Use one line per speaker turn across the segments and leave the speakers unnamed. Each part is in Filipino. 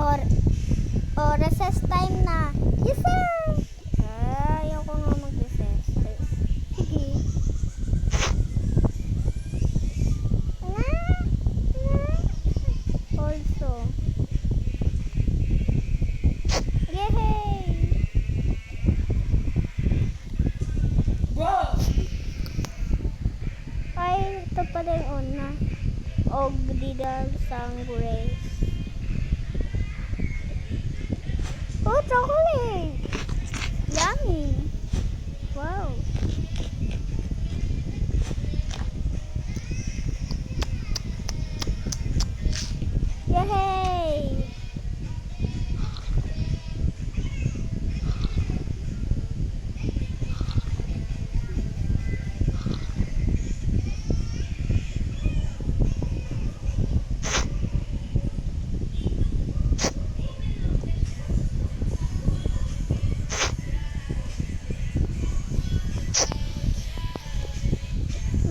Or recess time na. Yes, sir! Ayoko nga mag-recess. Sige. Also. Yay! Ay, ito pala yung una. Ogdidal Sangres. Oh, chocolate! Yummy! Wow! Yay!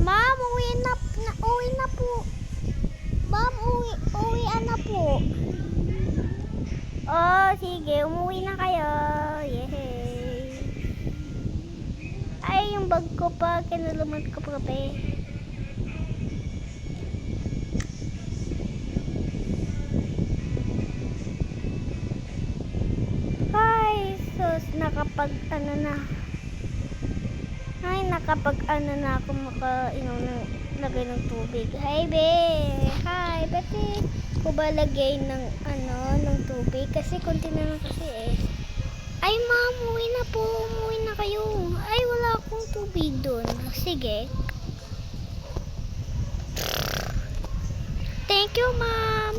Ma'am, uwi na po. Ma'am, uwian na po. Oh, sige, umuwi na kayo. Yay! Ay, yung bag ko pa, kinulumot ko pa kape. Ay, sus, nakapag-ano na. Ay, nakapag-ano na ako makainom ng lagay ng tubig. Hi, be! Hi, Betty! Ko ba lagay ng ng tubig? Kasi konti na lang kasi eh. Ay, ma'am, uwi na po. Umuwi na kayo. Ay, wala akong tubig doon. Sige. Thank you, ma'am.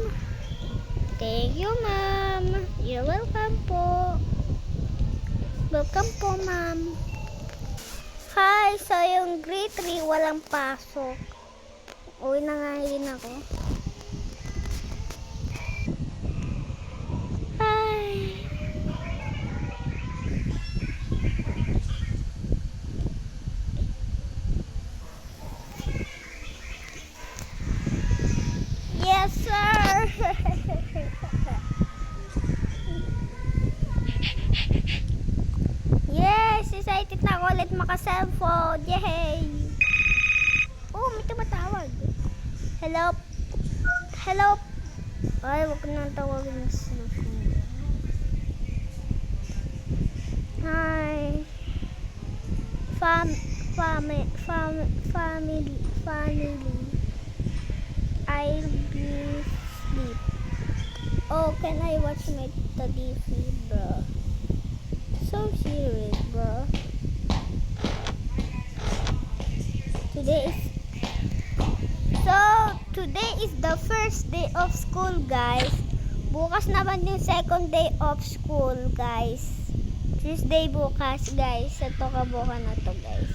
Thank you, ma'am. You're welcome po. Welcome po, ma'am. Hi, so yung grade 3 walang pasok. Uwi na nga yun ako. Hi. Yes, sir. Yes, excited na ako ulit maka-cellphone. Yay! Oh, may tumatawag. Hello? Hello? Ay, wag ko nang tawagin ng cellphone. Hi. Family. I'll be sleep. Oh, can I watch my TV, bro? So serious, bro. Today is the first day of school, guys. Bukas naman yung second day of school, guys. Tuesday bukas, guys. Ito kabuka na to, guys.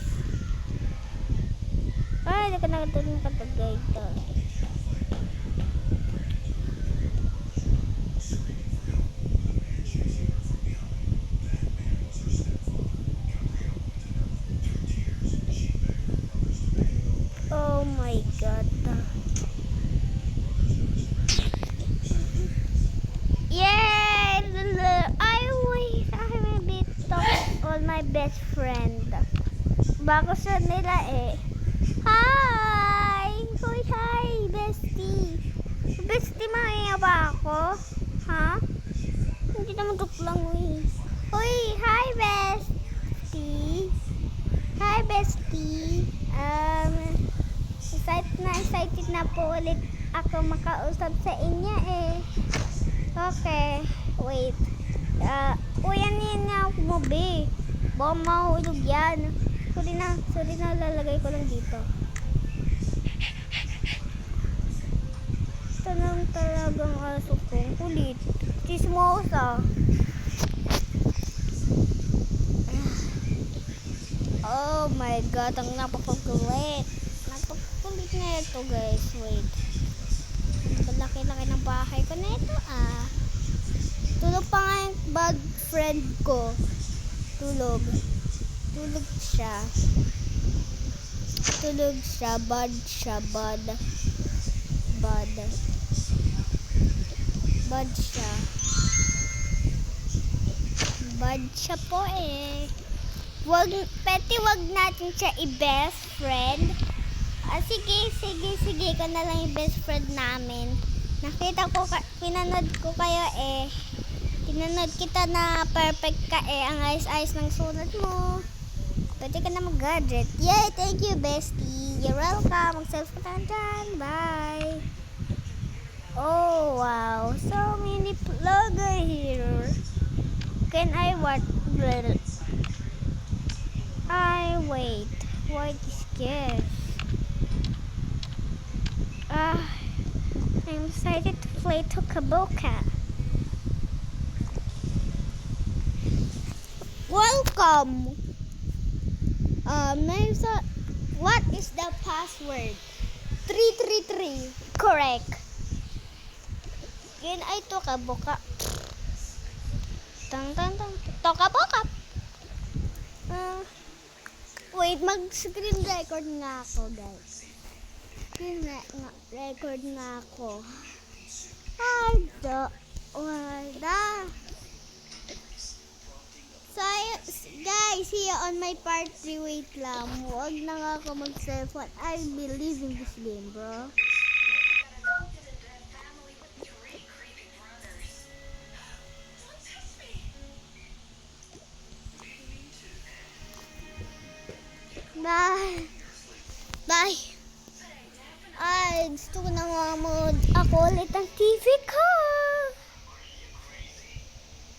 Ay, hindi ko nakatulong katagay ito. Oh my God. Yay! I will be talking all my best friend. Bago sa nila eh. Hi! Hoy, hi, bestie. Bestie, maya ba ako? Ha? Hindi naman joke lang, uy. Hoy, hi, bestie. Hi, bestie. Excited na po ulit ako makausap sa inyo eh. Okay, wait. Uyan niya ako mo, be. Baka mahulog yan. Sorry na, lalagay ko lang dito. Ito lang talagang aso kong kulit. Chismosa. Oh my God, ang napakakulit. Napakakulit na ito, guys. Wait. Laki-laki ng bahay ko na ito, Tulog pa nga yung bad friend ko. Tulog siya. Bad siya. bad siya po eh. Pwede wag natin siya i-best friend. Sige, ikaw na lang yung best friend namin. Pinanood ko kayo eh. Pinanood kita na perfect ka eh. Ang ayos-ayos ng sulat mo. Pwede ka na mag-gadget. Yay, thank you, bestie. You're welcome. Mag-selfie ka na dyan. Bye. Oh, wow. So many vlogger here. Can I watch? Wait. What is this? I'm excited to play Tokaboka. Welcome. What is the password? 333. Correct. Can I Tokaboka? Tokaboka. Wait, mag-screen record nga ako, guys. Record nga ako. Wala. So, guys, see you on my part 3. Wait lang. Huwag na nga ako mag-cellphone. I'll be leaving this game, bro. Bye. Bye. Ay, gusto ko na mamod ako ulit ang TV ko.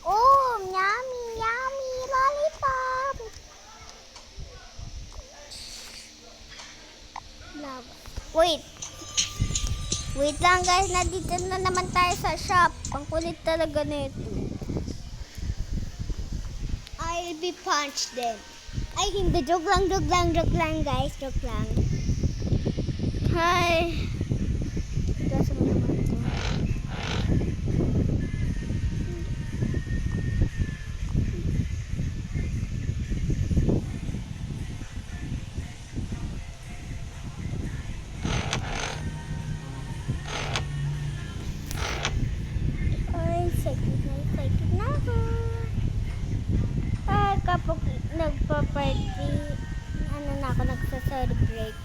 Oh, yummy lollipop. Wait lang guys, nandito na naman tayo sa shop. Ang kulit talaga nito. I'll be punched then. Ay, hindi. Joke lang guys. Joke lang. Hi. Gasa mo naman ito. Ay, excited na ako. Kapag nagpa-party, nagsa-celebrate.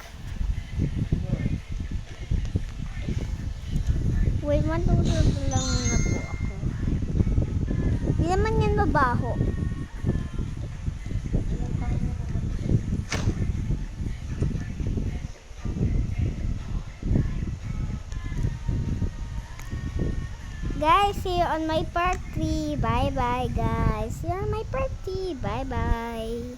Wait, matutulog lang muna po ako. Hindi naman yan mabaho. Guys, see you on my part 3. Bye-bye, guys. See you on my part 3. Bye-bye.